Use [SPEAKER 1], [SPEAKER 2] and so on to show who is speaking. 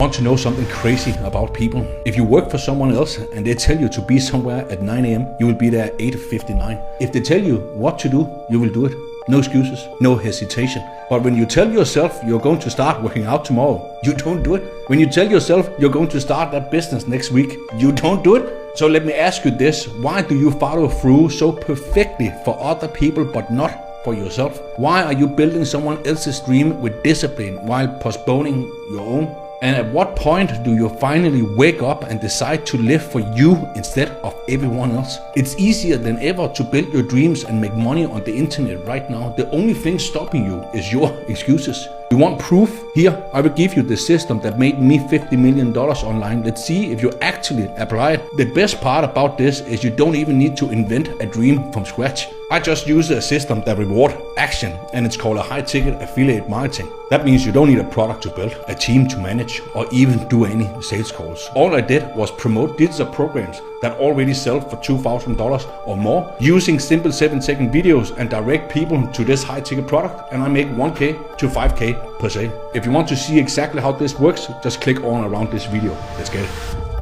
[SPEAKER 1] Want to know something crazy about people? If you work for someone else and they tell you to be somewhere at 9 a.m., you will be there at 8:59. If they tell you what to do, you will do it. No excuses, no hesitation. But when you tell yourself you're going to start working out tomorrow, you don't do it. When you tell yourself you're going to start that business next week, you don't do it. So let me ask you this, why do you follow through so perfectly for other people but not for yourself? Why are you building someone else's dream with discipline while postponing your own? And at what point do you finally wake up and decide to live for you instead of everyone else? It's easier than ever to build your dreams and make money on the internet right now. The only thing stopping you is your excuses. You want proof? Here, I will give you the system that made me $50 million online. Let's see if you actually apply it. The best part about this is you don't even need to invent a dream from scratch. I just use a system that rewards action, and it's called a high-ticket affiliate marketing. That means you don't need a product to build, a team to manage, or even do any sales calls. All I did was promote digital programs that already sell for $2,000 or more, using simple 7-second videos and direct people to this high-ticket product, and I make 1K to 5K per sale. If you want to see exactly how this works, just click on around this video. Let's get it.